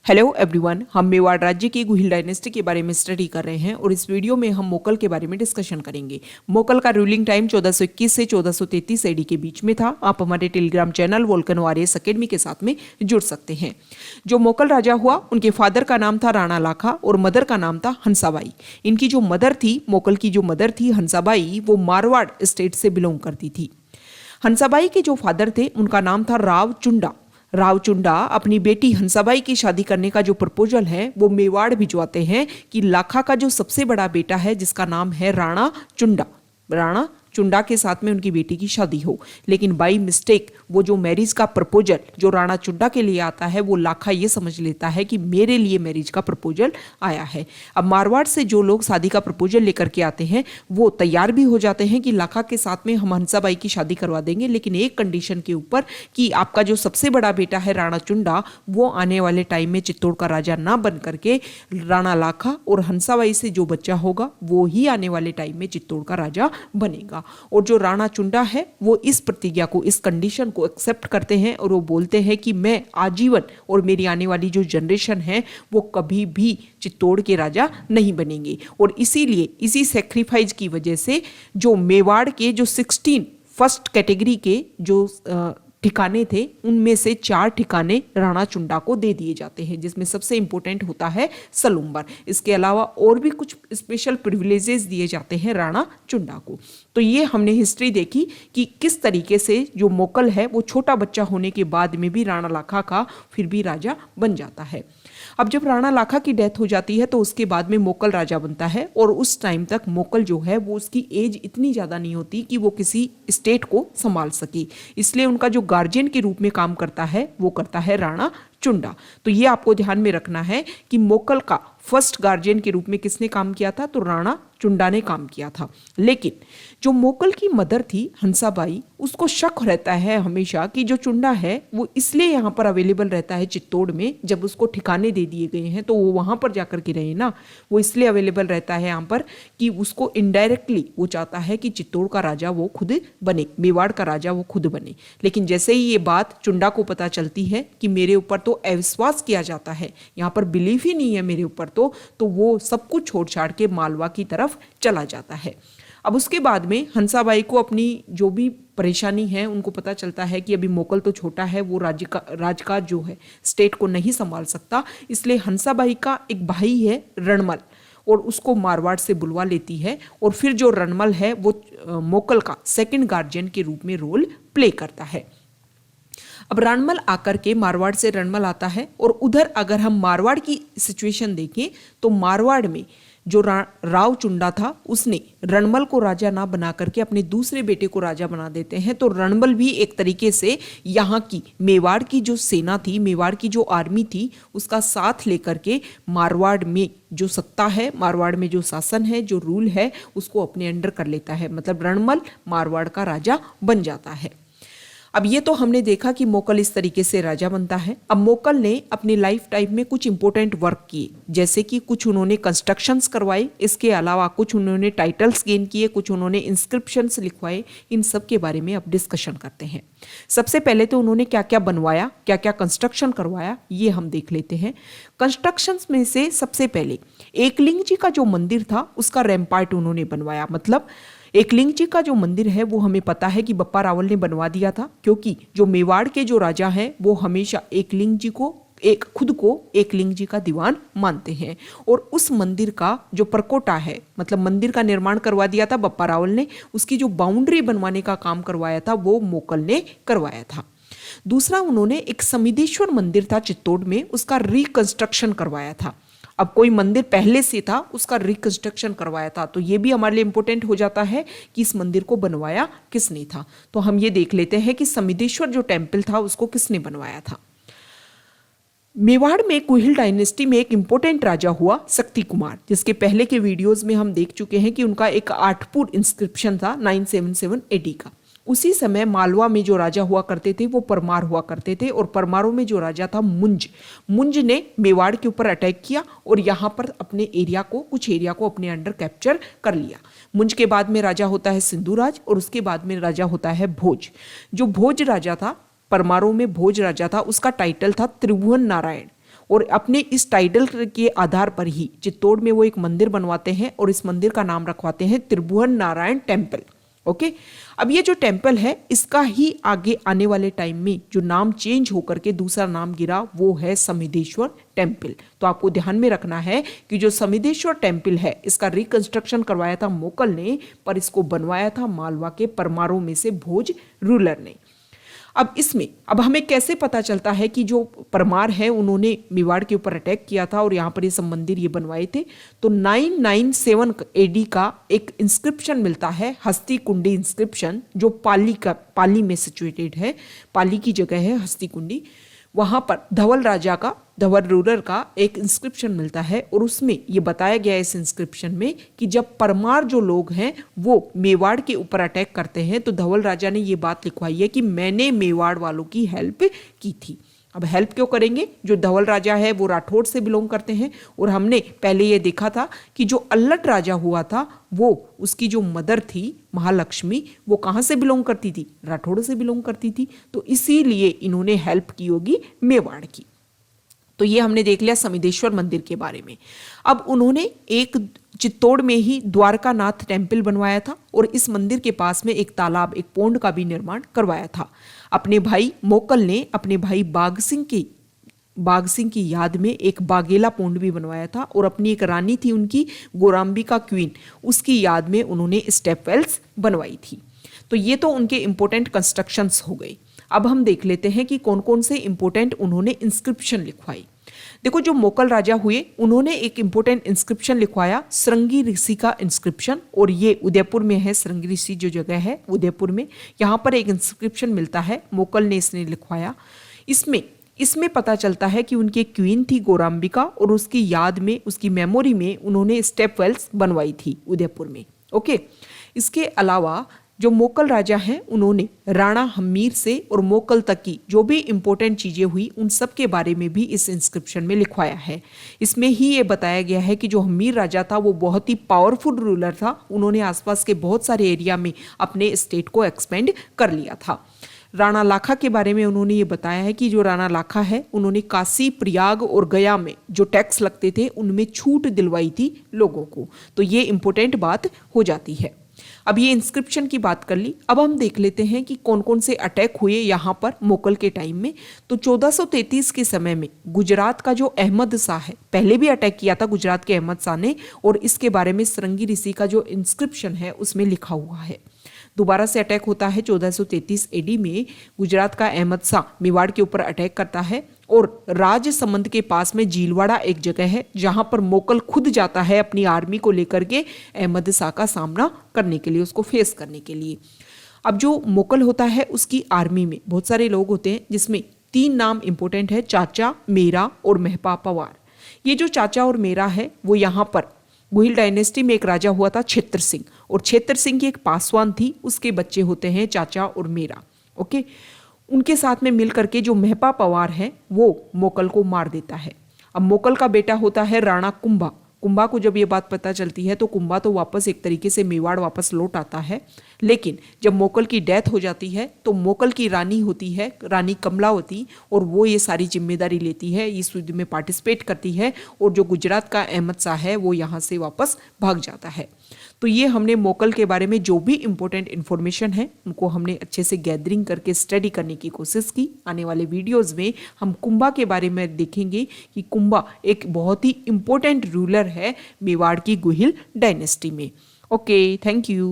Hello everyone, हम मेवाड़ राज्य की गुहिल डायनेस्टी के बारे में स्टडी कर रहे हैं और इस वीडियो में हम मोकल के बारे में डिस्कशन करेंगे। मोकल का रूलिंग टाइम 1421 से 1433 एडी के बीच में था। आप हमारे Telegram channel volcano RS academy के साथ में जुड़ सकते हैं। जो मोकल राजा हुआ, उनके फादर का नाम था राणा लाखा और मदर का नाम था हंसाबाई। इनकी जो मदर थी, मोकल की जो मदर थी हंसाबाई, वो मारवाड़ स्टेट से बिलोंग करती थी। हंसाबाई के जो फादर थे उनका नाम था राव चुंडा। राव चुंडा अपनी बेटी हंसाबाई की शादी करने का जो प्रपोजल है वो मेवाड़ भिजवाते हैं कि लाखा का जो सबसे बड़ा बेटा है जिसका नाम है राणा चुंडा, राणा चुंडा के साथ में उनकी बेटी की शादी हो। लेकिन बाई मिस्टेक वो जो मैरिज का प्रपोजल जो राणा चुंडा के लिए आता है वो लाखा ये समझ लेता है कि मेरे लिए मैरिज का प्रपोजल आया है। अब मारवाड़ से जो लोग शादी का प्रपोजल लेकर के आते हैं वो तैयार भी हो जाते हैं कि लाखा के साथ में हम हंसाबाई की शादी करवा देंगे, लेकिन एक कंडीशन के ऊपर कि आपका जो सबसे बड़ा बेटा है राणा चुंडा वो आने वाले टाइम में चित्तौड़ का राजा ना बन करके राणा लाखा और हंसाबाई से जो बच्चा होगा वो ही आने वाले टाइम में चित्तौड़ का राजा बनेगा। और जो राणा चुंडा है वो इस प्रतिज्ञा को, इस कंडीशन को एक्सेप्ट करते हैं और वो बोलते हैं कि मैं आजीवन और मेरी आने वाली जो जनरेशन है वो कभी भी चित्तौड़ के राजा नहीं बनेंगे। और इसीलिए इसी सेक्रीफाइस की वजह से जो मेवाड़ के जो 16 फर्स्ट कैटेगरी के जो ठिकाने थे उनमें से 4 ठिकाने राणा चुंडा को दे दिए जाते हैं, जिसमें सबसे इंपॉर्टेंट होता है सलुम्बर। इसके अलावा और भी कुछ स्पेशल प्रिविलेजेस दिए जाते हैं राणा चुंडा को। तो ये हमने हिस्ट्री देखी कि किस तरीके से जो मोकल है वो छोटा बच्चा होने के बाद में भी राणा लाखा का फिर भी राजा बन जाता है। अब जब राणा लाखा की डेथ हो जाती है तो उसके बाद में मोकल राजा बनता है और उस टाइम तक मोकल जो है वो उसकी एज इतनी ज़्यादा नहीं होती कि वो किसी स्टेट को संभाल सके, इसलिए उनका जो गार्जियन के रूप में काम करता है वो करता है राणा चुंडा। तो ये आपको ध्यान में रखना है कि मोकल का फर्स्ट गार्जियन के रूप में किसने काम किया था, तो राणा चुंडा ने काम किया था। लेकिन जो मोकल की मदर थी हंसाबाई, उसको शक रहता है हमेशा कि जो चुंडा है वो इसलिए यहाँ पर अवेलेबल रहता है चित्तौड़ में, जब उसको ठिकाने दे दिए गए हैं तो वो वहाँ पर जाकर के रहे ना, वो इसलिए अवेलेबल रहता है यहाँ पर कि उसको इनडायरेक्टली वो चाहता है कि चित्तौड़ का राजा वो खुद बने, मेवाड़ का राजा वो खुद बने। लेकिन जैसे ही ये बात चुंडा को पता चलती है कि मेरे ऊपर तो अविश्वास किया जाता है, यहाँ पर बिलीफ ही नहीं है मेरे ऊपर, तो वो सब कुछ छोड़ छाड़ के मालवा की तरफ चला जाता है। अब उसके बाद में हंसाबाई को अपनी जो भी परेशानी है उनको पता चलता है कि अभी मोकल तो छोटा है, वो राजकाज जो है स्टेट को नहीं संभाल सकता, इसलिए हंसाबाई का एक भाई है रणमल और उसको मारवाड़ से बुलवा लेती है। और फिर जो रणमल है वो मोकल का सेकंड गार्जियन के रूप में रोल प्ले करता है। अब रणमल आकर के, मारवाड़ से रणमल आता है और उधर अगर हम मारवाड़ की सिचुएशन देखें तो मारवाड़ में जो राव चुंडा था उसने रणमल को राजा ना बना करके अपने दूसरे बेटे को राजा बना देते हैं। तो रणमल भी एक तरीके से यहाँ की मेवाड़ की जो सेना थी, मेवाड़ की जो आर्मी थी, उसका साथ लेकर के मारवाड़ में जो सत्ता है, मारवाड़ में जो शासन है, जो रूल है, उसको अपने अंडर कर लेता है। मतलब रणमल मारवाड़ का राजा बन जाता है। अब ये तो हमने देखा कि मोकल इस तरीके से राजा बनता है। अब मोकल ने अपनी लाइफ टाइम में कुछ इंपॉर्टेंट वर्क किए, जैसे कि कुछ उन्होंने कंस्ट्रक्शंस करवाए, इसके अलावा कुछ उन्होंने टाइटल्स गेन किए, कुछ उन्होंने इंस्क्रिप्शंस लिखवाए। इन सब के बारे में अब डिस्कशन करते हैं। सबसे पहले तो उन्होंने क्या क्या बनवाया, क्या क्या कंस्ट्रक्शन करवाया, ये हम देख लेते हैं। कंस्ट्रक्शंस में से सबसे पहले एकलिंग जी का जो मंदिर था उसका रैम्पार्ट उन्होंने बनवाया। मतलब एकलिंग जी का जो मंदिर है वो हमें पता है कि बप्पा रावल ने बनवा दिया था, क्योंकि जो मेवाड़ के जो राजा हैं वो हमेशा एकलिंग जी को खुद को एकलिंग जी का दीवान मानते हैं। और उस मंदिर का जो परकोटा है, मतलब मंदिर का निर्माण करवा दिया था बप्पा रावल ने, उसकी जो बाउंड्री बनवाने का काम करवाया था वो मोकल ने करवाया था। दूसरा, उन्होंने एक समिधेश्वर मंदिर था चित्तौड़ में, उसका रिकंस्ट्रक्शन करवाया था। अब कोई मंदिर पहले से था उसका रिकंस्ट्रक्शन करवाया था, तो ये भी हमारे लिए इंपॉर्टेंट हो जाता है कि इस मंदिर को बनवाया किसने था। तो हम ये देख लेते हैं कि समिधेश्वर जो टेम्पल था उसको किसने बनवाया था। मेवाड़ में कुहिल डायनेस्टी में एक इंपॉर्टेंट राजा हुआ शक्ति कुमार, जिसके पहले के वीडियोस में हम देख चुके हैं कि उनका एक आठपुर इंस्क्रिप्शन था 977 एडी का। उसी समय मालवा में जो राजा हुआ करते थे वो परमार हुआ करते थे, और परमारों में जो राजा था मुंज ने मेवाड़ के ऊपर अटैक किया और यहाँ पर अपने एरिया को, कुछ एरिया को अपने अंडर कैप्चर कर लिया। मुंज के बाद में राजा होता है सिंधुराज और उसके बाद में राजा होता है भोज। जो भोज राजा था, परमारों में भोज राजा था, उसका टाइटल था त्रिभुवन नारायण। और अपने इस टाइटल के आधार पर ही चित्तौड़ में वो एक मंदिर बनवाते हैं और इस मंदिर का नाम रखवाते हैं त्रिभुवन नारायण टेम्पल। ओके, अब ये जो टेम्पल है इसका ही आगे आने वाले टाइम में जो नाम चेंज होकर के दूसरा नाम गिरा वो है समिधेश्वर टेम्पल। तो आपको ध्यान में रखना है कि जो समिधेश्वर टेम्पल है इसका रिकंस्ट्रक्शन करवाया था मोकल ने, पर इसको बनवाया था मालवा के परमारों में से भोज रूलर ने। अब हमें कैसे पता चलता है कि जो परमार है उन्होंने मेवाड़ के ऊपर अटैक किया था और यहाँ पर ये सब मंदिर ये बनवाए थे? तो 997 एडी का एक इंस्क्रिप्शन मिलता है, हस्ती कुंडी इंस्क्रिप्शन, जो पाली में सिचुएटेड है, पाली की जगह है हस्ती कुंडी। वहाँ पर धवल रूलर का एक इंस्क्रिप्शन मिलता है और उसमें ये बताया गया है इस इंस्क्रिप्शन में कि जब परमार जो लोग हैं वो मेवाड़ के ऊपर अटैक करते हैं तो धवल राजा ने ये बात लिखवाई है कि मैंने मेवाड़ वालों की हेल्प की थी। अब हेल्प क्यों करेंगे? जो धवल राजा है वो राठौड़ से बिलोंग करते हैं और हमने पहले ये देखा था कि जो अल्लट राजा हुआ था वो उसकी जो मदर थी महालक्ष्मी वो कहाँ से बिलोंग करती थी? राठौड़ से बिलोंग करती थी। तो इसीलिए इन्होंने हेल्प की होगी मेवाड़ की। तो ये हमने देख लिया समिधेश्वर मंदिर के बारे में। अब उन्होंने एक चित्तौड़ में ही द्वारकानाथ टेम्पल बनवाया था और इस मंदिर के पास में एक तालाब, एक पोंड का भी निर्माण करवाया था। अपने भाई मोकल ने अपने भाई बाघ सिंह की याद में एक बागेला पोंड भी बनवाया था और अपनी एक रानी थी उनकी गोराम्बिका क्वीन, उसकी याद में उन्होंने स्टेप वेल्स बनवाई थी। तो ये तो उनके इंपॉर्टेंट कंस्ट्रक्शंस हो गए। अब हम देख लेते हैं कि कौन कौन से इंपॉर्टेंट उन्होंने इंस्क्रिप्शन लिखवाई। देखो, जो मोकल राजा हुए उन्होंने एक इंपॉर्टेंट इंस्क्रिप्शन लिखवाया, श्रृंगी ऋषि का इंस्क्रिप्शन, और ये उदयपुर में है। श्रृंगी ऋषि जो जगह है उदयपुर में, यहाँ पर एक इंस्क्रिप्शन मिलता है, मोकल ने इसने लिखवाया। इसमें पता चलता है कि उनकी एक क्वीन थी गोराम्बिका और उसकी याद में, उसकी मेमोरी में उन्होंने स्टेप वेल्स बनवाई थी उदयपुर में। ओके, इसके अलावा जो मोकल राजा हैं उन्होंने राणा हम्मीर से और मोकल तक की जो भी इंपॉर्टेंट चीजें हुई उन सब के बारे में भी इस इंस्क्रिप्शन में लिखवाया है। इसमें ही ये बताया गया है कि जो हम्मीर राजा था वो बहुत ही पावरफुल रूलर था, उन्होंने आसपास के बहुत सारे एरिया में अपने स्टेट को एक्सपेंड कर लिया था। राणा लाखा के बारे में उन्होंने ये बताया है कि जो राणा लाखा है उन्होंने काशी, प्रयाग और गया में जो टैक्स लगते थे उनमें छूट दिलवाई थी लोगों को। तो ये इंपॉर्टेंट बात हो जाती है। अब ये इंस्क्रिप्शन की बात कर ली। अब हम देख लेते हैं कि कौन कौन से अटैक हुए यहाँ पर मोकल के टाइम में। तो 1433 के समय में गुजरात का जो अहमद शाह है, पहले भी अटैक किया था गुजरात के अहमद शाह ने, और इसके बारे में श्रृंगी ऋषि का जो इंस्क्रिप्शन है उसमें लिखा हुआ है। दोबारा से अटैक होता है 1433 एडी में। गुजरात का अहमद शाह मेवाड़ के ऊपर अटैक करता है और राजसमंद के पास में जीलवाड़ा एक जगह है जहां पर मोकल खुद जाता है अपनी आर्मी को लेकर के अहमद शाह का सामना करने के लिए, उसको फेस करने के लिए। अब जो मोकल होता है उसकी आर्मी में बहुत सारे लोग होते हैं जिसमें 3 नाम इंपॉर्टेंट है, चाचा, मेरा और महपा पवार। ये जो चाचा और मेरा है वो यहाँ पर गुहिल डायनेस्टी में एक राजा हुआ था क्षेत्र सिंह, और क्षेत्र सिंह की एक पासवान थी, उसके बच्चे होते हैं चाचा और मेरा। ओके, उनके साथ में मिल करके जो महपा पवार है वो मोकल को मार देता है। अब मोकल का बेटा होता है राणा कुंभा। कुंभा को जब ये बात पता चलती है तो कुंभा तो वापस एक तरीके से मेवाड़ वापस लौट आता है, लेकिन जब मोकल की डेथ हो जाती है तो मोकल की रानी होती है रानी कमलावती, और वो ये सारी जिम्मेदारी लेती है, इस युद्ध में पार्टिसिपेट करती है, और जो गुजरात का अहमद शाह है वो यहाँ से वापस भाग जाता है। तो ये हमने मोकल के बारे में जो भी इंपॉर्टेंट इन्फॉर्मेशन है उनको हमने अच्छे से गैदरिंग करके स्टडी करने की कोशिश की। आने वाले वीडियोस में हम कुंभा के बारे में देखेंगे कि कुंभा एक बहुत ही इंपॉर्टेंट रूलर है मेवाड़ की गुहिल डायनेस्टी में। Okay, thank you.